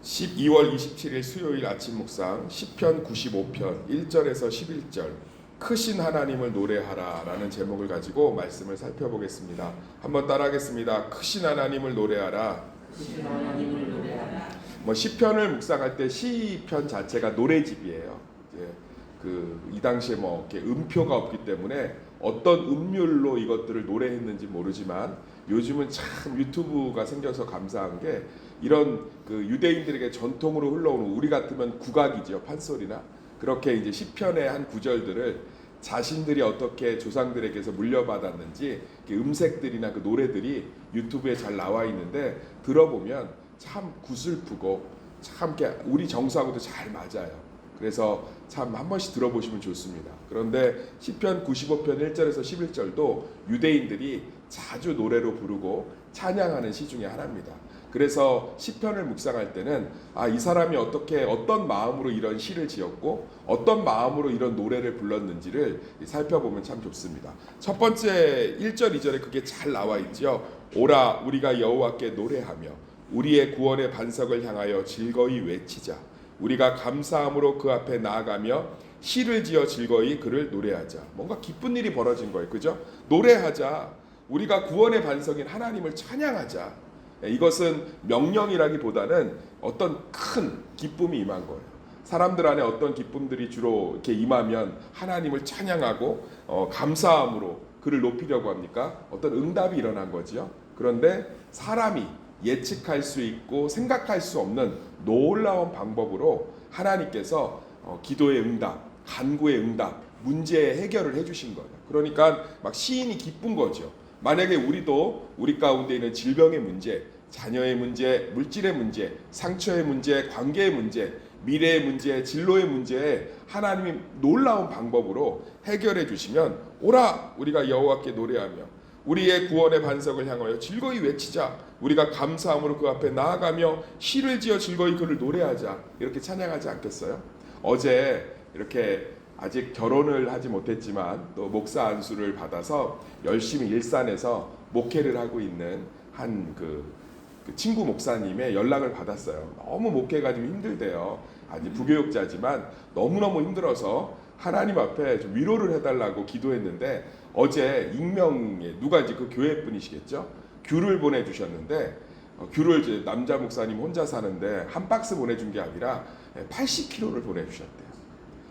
12월 27일 수요일 아침 묵상 시편 95편 1절에서 11절 크신 하나님을 노래하라 라는 제목을 가지고 말씀을 살펴보겠습니다. 한번 따라하겠습니다. 크신 하나님을 노래하라. 크신 하나님을 노래하라. 시편을 묵상할 때 시편 자체가 노래집이에요. 이 당시에 이렇게 음표가 없기 때문에 어떤 음률로 이것들을 노래했는지 모르지만 요즘은 참 유튜브가 생겨서 감사한 게 이런 유대인들에게 전통으로 흘러오는, 우리 같으면 국악이죠, 판소리나, 그렇게 이제 시편의 한 구절들을 자신들이 어떻게 조상들에게서 물려받았는지 음색들이나 그 노래들이 유튜브에 잘 나와 있는데 들어보면 참 구슬프고 참 우리 정서하고도 잘 맞아요. 그래서 참 한 번씩 들어보시면 좋습니다. 그런데 시편 95편 1절에서 11절도 유대인들이 자주 노래로 부르고 찬양하는 시 중에 하나입니다. 그래서 시편을 묵상할 때는 이 사람이 어떤 마음으로 이런 시를 지었고 어떤 마음으로 이런 노래를 불렀는지를 살펴보면 참 좋습니다. 첫 번째 1절 2절에 그게 잘 나와 있죠. 오라 우리가 여호와께 노래하며 우리의 구원의 반석을 향하여 즐거이 외치자. 우리가 감사함으로 그 앞에 나아가며 시를 지어 즐거이 그를 노래하자. 뭔가 기쁜 일이 벌어진 거예요. 그죠? 노래하자. 우리가 구원의 반석인 하나님을 찬양하자. 이것은 명령이라기보다는 어떤 큰 기쁨이 임한 거예요. 사람들 안에 어떤 기쁨들이 주로 이렇게 임하면 하나님을 찬양하고 감사함으로 그를 높이려고 합니까? 어떤 응답이 일어난 거지요. 그런데 사람이 예측할 수 있고 생각할 수 없는 놀라운 방법으로 하나님께서 기도의 응답, 간구의 응답, 문제의 해결을 해주신 거예요. 그러니까 막 시인이 기쁜 거죠. 만약에 우리도 우리 가운데 있는 질병의 문제, 자녀의 문제, 물질의 문제, 상처의 문제, 관계의 문제, 미래의 문제, 진로의 문제에 하나님이 놀라운 방법으로 해결해 주시면 오라 우리가 여호와께 노래하며 우리의 구원의 반석을 향하여 즐거이 외치자. 우리가 감사함으로 그 앞에 나아가며 시를 지어 즐거이 그를 노래하자. 이렇게 찬양하지 않겠어요? 어제 이렇게 아직 결혼을 하지 못했지만 또 목사 안수를 받아서 열심히 일산에서 목회를 하고 있는 한 그 친구 목사님의 연락을 받았어요. 너무 목회가 좀 힘들대요. 아직 부교육자지만 너무너무 힘들어서 하나님 앞에 좀 위로를 해달라고 기도했는데 어제 익명에 누가 이제 그 교회 분이시겠죠? 귤을 보내주셨는데 귤을 이제 남자 목사님 혼자 사는데 한 박스 보내준 게 아니라 80kg를 보내주셨대요.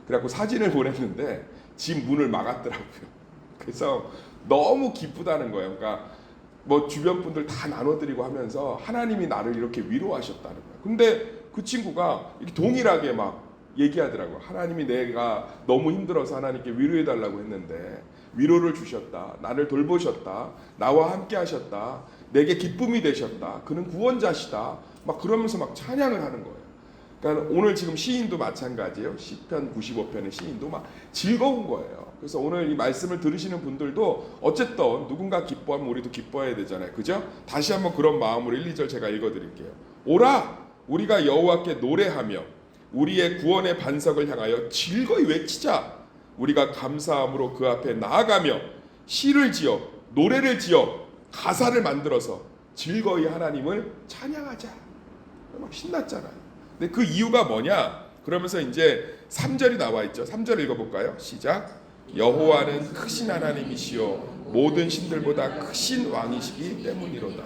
그래갖고 사진을 보냈는데 집 문을 막았더라고요. 그래서 너무 기쁘다는 거예요. 그러니까 주변 분들 다 나눠드리고 하면서 하나님이 나를 이렇게 위로하셨다는 거예요. 근데 그 친구가 이렇게 동일하게 막 얘기하더라고요. 하나님이 내가 너무 힘들어서 하나님께 위로해달라고 했는데 위로를 주셨다. 나를 돌보셨다. 나와 함께 하셨다. 내게 기쁨이 되셨다. 그는 구원자시다. 막 그러면서 막 찬양을 하는 거예요. 그러니까 오늘 지금 시인도 마찬가지예요. 시편 95편의 시인도 막 즐거운 거예요. 그래서 오늘 이 말씀을 들으시는 분들도 어쨌든 누군가 기뻐하면 우리도 기뻐해야 되잖아요. 그죠? 다시 한번 그런 마음으로 1, 2절 제가 읽어드릴게요. 오라! 우리가 여호와께 노래하며 우리의 구원의 반석을 향하여 즐거이 외치자. 우리가 감사함으로 그 앞에 나아가며 시를 지어 노래를 지어 가사를 만들어서 즐거이 하나님을 찬양하자. 막 신났잖아요. 근데 그 이유가 뭐냐? 그러면서 이제 3절이 나와 있죠. 3절 읽어볼까요? 시작. 여호와는 크신 하나님이시요 모든 신들보다 크신 왕이시기 때문이로다.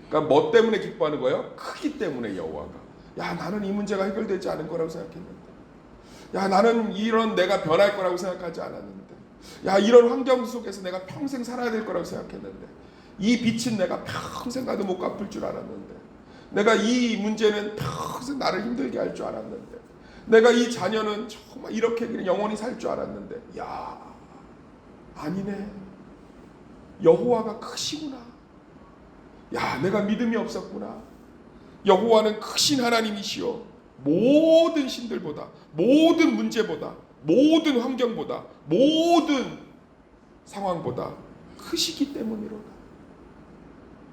그러니까 뭐 때문에 기뻐하는 거예요? 크기 때문에 여호와가. 야, 나는 이 문제가 해결되지 않은 거라고 생각했는데. 야, 나는 이런 내가 변할 거라고 생각하지 않았는데. 야, 이런 환경 속에서 내가 평생 살아야 될 거라고 생각했는데. 이 빚은 내가 평생 가도 못 갚을 줄 알았는데. 내가 이 문제는 평생 나를 힘들게 할 줄 알았는데. 내가 이 자녀는 정말 이렇게 영원히 살 줄 알았는데. 야, 아니네. 여호와가 크시구나. 야, 내가 믿음이 없었구나. 여호와는 크신 하나님이시여 모든 신들보다, 모든 문제보다, 모든 환경보다, 모든 상황보다 크시기 때문이로다.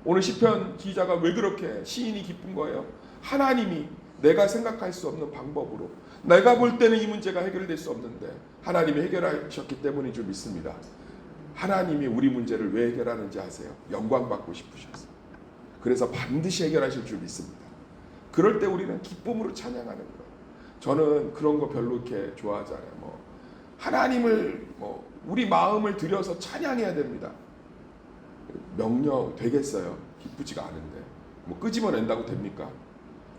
오늘 시편 기자가 왜 그렇게 시인이 기쁜 거예요? 하나님이 내가 생각할 수 없는 방법으로, 내가 볼 때는 이 문제가 해결될 수 없는데 하나님이 해결하셨기 때문인 줄 믿습니다. 하나님이 우리 문제를 왜 해결하는지 아세요? 영광 받고 싶으셔서. 그래서 반드시 해결하실 줄 믿습니다. 그럴 때 우리는 기쁨으로 찬양하는 거예요. 저는 그런 거 별로 이렇게 좋아하잖아요. 뭐 하나님을 우리 마음을 들여서 찬양해야 됩니다. 명령 되겠어요? 기쁘지가 않은데 뭐 끄집어낸다고 됩니까?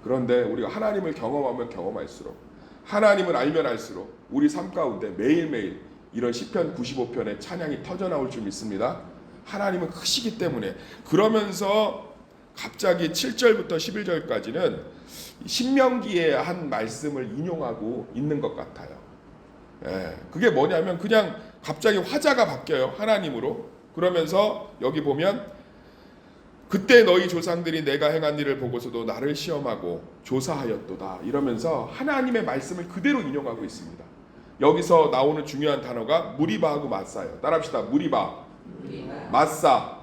그런데 우리가 하나님을 경험하면 경험할수록, 하나님을 알면 알수록 우리 삶 가운데 매일매일 이런 시편 95편의 찬양이 터져나올 줄 믿습니다. 하나님은 크시기 때문에. 그러면서 갑자기 7절부터 11절까지는 신명기의 한 말씀을 인용하고 있는 것 같아요. 그게 뭐냐면 그냥 갑자기 화자가 바뀌어요. 하나님으로. 그러면서 여기 보면 그때 너희 조상들이 내가 행한 일을 보고서도 나를 시험하고 조사하였도다 이러면서 하나님의 말씀을 그대로 인용하고 있습니다. 여기서 나오는 중요한 단어가 무리바하고 맞사예요. 따라합시다. 무리바, 맞사.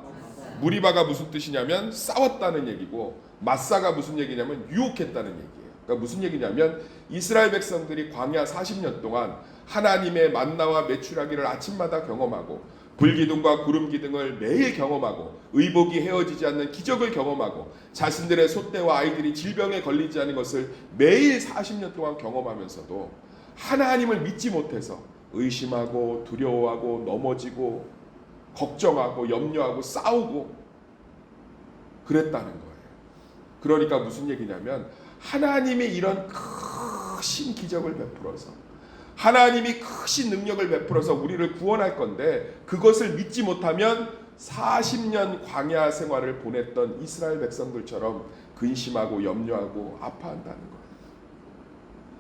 무리바가 무슨 뜻이냐면 싸웠다는 얘기고, 맞사가 무슨 얘기냐면 유혹했다는 얘기예요. 그러니까 무슨 얘기냐면 이스라엘 백성들이 광야 40년 동안 하나님의 만나와 메추라기를 아침마다 경험하고 불기둥과 구름기둥을 매일 경험하고 의복이 헤어지지 않는 기적을 경험하고 자신들의 소떼와 아이들이 질병에 걸리지 않은 것을 매일 40년 동안 경험하면서도 하나님을 믿지 못해서 의심하고 두려워하고 넘어지고 걱정하고 염려하고 싸우고 그랬다는 거예요. 그러니까 무슨 얘기냐면 하나님이 이런 크신 기적을 베풀어서, 하나님이 크신 능력을 베풀어서 우리를 구원할 건데 그것을 믿지 못하면 40년 광야 생활을 보냈던 이스라엘 백성들처럼 근심하고 염려하고 아파한다는 거예요.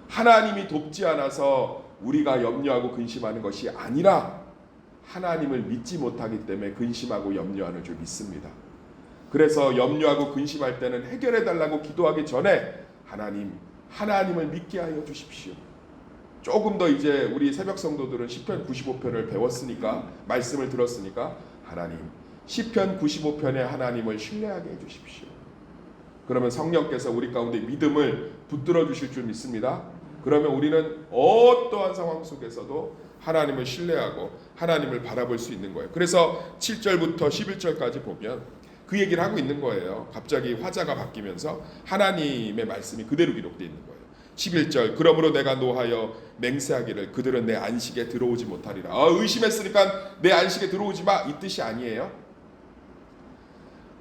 하나님이 돕지 않아서 우리가 염려하고 근심하는 것이 아니라 하나님을 믿지 못하기 때문에 근심하고 염려하는 줄 믿습니다. 그래서 염려하고 근심할 때는 해결해 달라고 기도하기 전에 하나님을 믿게 하여 주십시오. 조금 더 이제 우리 새벽 성도들은 시편 95편을 배웠으니까, 말씀을 들었으니까 하나님 시편 95편의 하나님을 신뢰하게 해 주십시오. 그러면 성령께서 우리 가운데 믿음을 붙들어 주실 줄 믿습니다. 그러면 우리는 어떠한 상황 속에서도 하나님을 신뢰하고 하나님을 바라볼 수 있는 거예요. 그래서 7절부터 11절까지 보면 그 얘기를 하고 있는 거예요. 갑자기 화자가 바뀌면서 하나님의 말씀이 그대로 기록되어 있는 거예요. 11절, 그러므로 내가 노하여 맹세하기를 그들은 내 안식에 들어오지 못하리라. 의심했으니까 내 안식에 들어오지 마, 이 뜻이 아니에요.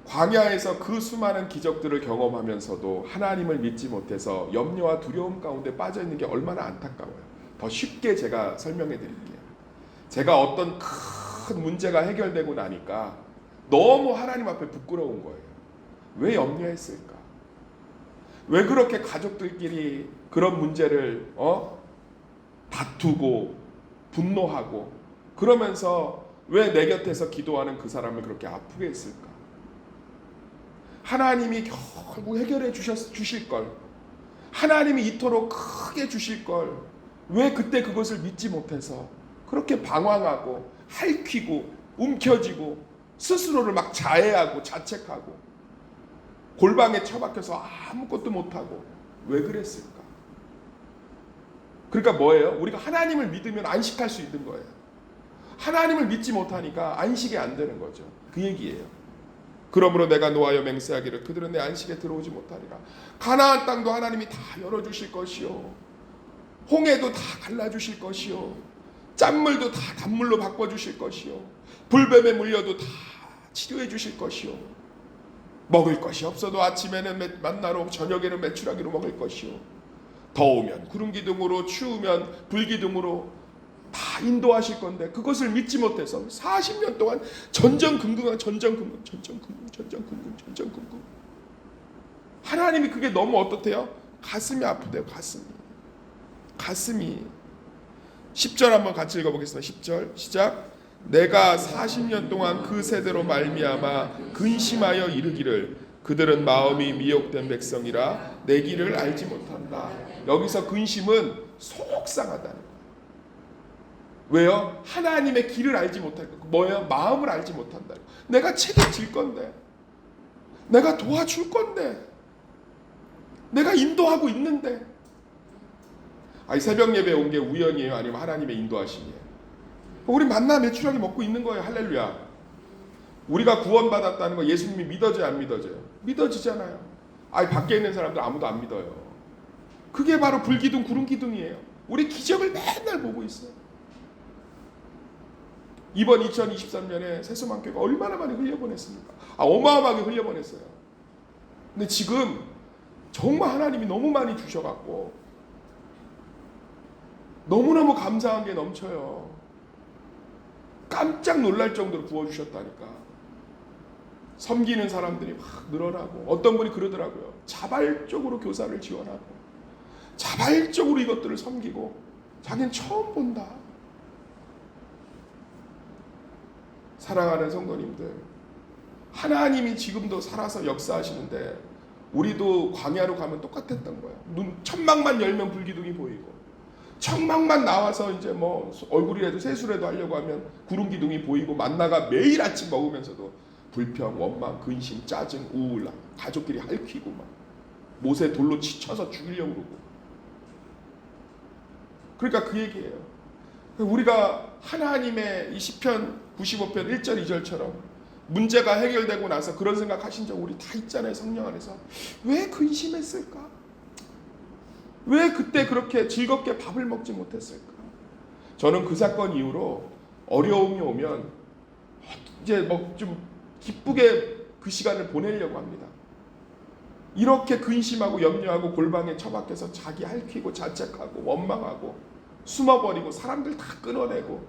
광야에서 그 수많은 기적들을 경험하면서도 하나님을 믿지 못해서 염려와 두려움 가운데 빠져 있는 게 얼마나 안타까워요. 더 쉽게 제가 설명해 드릴게요. 제가 어떤 큰 문제가 해결되고 나니까 너무 하나님 앞에 부끄러운 거예요. 왜 염려했을까? 왜 그렇게 가족들끼리 그런 문제를 다투고 분노하고 그러면서 왜 내 곁에서 기도하는 그 사람을 그렇게 아프게 했을까? 하나님이 결국 해결해 주실 걸, 하나님이 이토록 크게 주실 걸 왜 그때 그것을 믿지 못해서 그렇게 방황하고 핥히고 움켜쥐고 스스로를 막 자해하고 자책하고 골방에 처박혀서 아무것도 못하고 왜 그랬을까? 그러니까 뭐예요? 우리가 하나님을 믿으면 안식할 수 있는 거예요. 하나님을 믿지 못하니까 안식이 안 되는 거죠. 그 얘기예요. 그러므로 내가 노하여 맹세하기를 그들은 내 안식에 들어오지 못하리라. 가나안 땅도 하나님이 다 열어주실 것이요, 홍해도 다 갈라주실 것이요, 짠물도 다 단물로 바꿔주실 것이요, 불뱀에 물려도 다 치료해 주실 것이요, 먹을 것이 없어도 아침에는 만나로 저녁에는 메추라기로 먹을 것이요, 더우면 구름기둥으로 추우면 불기둥으로 다 인도하실 건데 그것을 믿지 못해서 40년 동안 전전긍긍 하나님이 그게 너무 어떻대요? 가슴이 아프대요. 가슴이 10절 한번 같이 읽어보겠습니다. 10절 시작. 내가 40년 동안 그 세대로 말미암아 근심하여 이르기를 그들은 마음이 미혹된 백성이라 내 길을 알지 못한다. 여기서 근심은 속상하다는 거예요. 왜요? 하나님의 길을 알지 못할 거. 뭐예요? 마음을 알지 못한다. 내가 책임질 건데, 내가 도와줄 건데, 내가 인도하고 있는데. 새벽 예배에 온 게 우연이에요? 아니면 하나님의 인도하심이에요? 우리 만나 메추라기 먹고 있는 거예요. 할렐루야. 우리가 구원받았다는 거 예수님이 믿어져요? 안 믿어져요? 믿어지잖아요. 밖에 있는 사람들 아무도 안 믿어요. 그게 바로 불기둥 구름기둥이에요. 우리 기적을 맨날 보고 있어요. 이번 2023년에 새소망교회가 얼마나 많이 흘려보냈습니까? 어마어마하게 흘려보냈어요. 근데 지금 정말 하나님이 너무 많이 주셔갖고 너무너무 감사한 게 넘쳐요. 깜짝 놀랄 정도로 부어주셨다니까. 섬기는 사람들이 막 늘어나고, 어떤 분이 그러더라고요. 자발적으로 교사를 지원하고 자발적으로 이것들을 섬기고 자기는 처음 본다. 사랑하는 성도님들, 하나님이 지금도 살아서 역사하시는데 우리도 광야로 가면 똑같았던 거예요. 천막만 열면 불기둥이 보이고, 천막만 나와서 이제 뭐 얼굴이라도 세수라도 하려고 하면 구름기둥이 보이고, 만나가 매일 아침 먹으면서도 불평, 원망, 근심, 짜증, 우울, 가족끼리 핥히고 막 못에 돌로 치쳐서 죽이려고 그러고. 그러니까 그 얘기예요. 우리가 하나님의 이 시편 95편 1절 2절처럼 문제가 해결되고 나서 그런 생각 하신 적 우리 다 있잖아요. 성령 안에서. 왜 근심했을까? 왜 그때 그렇게 즐겁게 밥을 먹지 못했을까? 저는 그 사건 이후로 어려움이 오면 이제 뭐 좀 기쁘게 그 시간을 보내려고 합니다. 이렇게 근심하고 염려하고 골방에 처박혀서 자기 핥히고 자책하고 원망하고 숨어버리고 사람들 다 끊어내고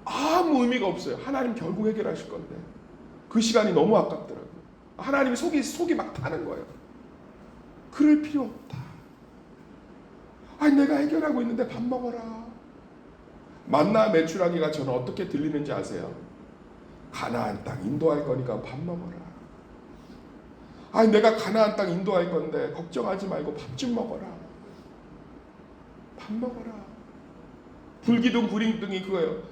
아무 의미가 없어요. 하나님 결국 해결하실 건데 그 시간이 너무 아깝더라고요. 하나님이 속이 막 타는 거예요. 그럴 필요 없다. 내가 해결하고 있는데 밥 먹어라. 만나 메추라기가 저는 어떻게 들리는지 아세요? 가나안 땅 인도할 거니까 밥 먹어라. 내가 가나안 땅 인도할 건데 걱정하지 말고 밥 좀 먹어라. 밥 먹어라. 불기둥 구름기둥이 그거예요.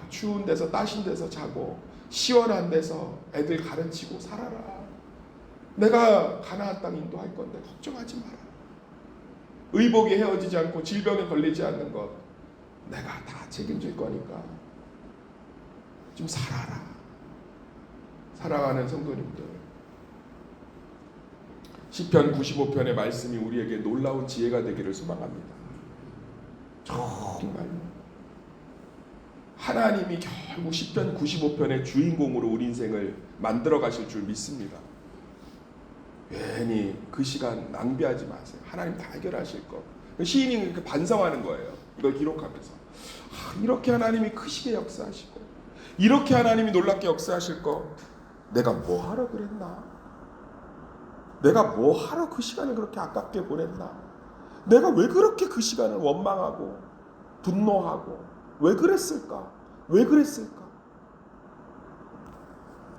추운 데서 따신 데서 자고 시원한 데서 애들 가르치고 살아라. 내가 가나안 땅 인도할 건데 걱정하지 마라. 의복이 헤어지지 않고 질병에 걸리지 않는 것 내가 다 책임질 거니까 좀 살아라. 사랑하는 성도님들, 시편 95편의 말씀이 우리에게 놀라운 지혜가 되기를 소망합니다. 정말로 하나님이 결국 시편 95편의 주인공으로 우리 인생을 만들어 가실 줄 믿습니다. 괜히 그 시간 낭비하지 마세요. 하나님 다 해결하실 거. 시인이 이렇게 반성하는 거예요. 이걸 기록하면서 이렇게 하나님이 크시게 역사하시고 이렇게 하나님이 놀랍게 역사하실 거 내가 뭐 하러 그랬나? 내가 뭐 하러 그 시간을 그렇게 아깝게 보냈나? 내가 왜 그렇게 그 시간을 원망하고 분노하고 왜 그랬을까? 왜 그랬을까?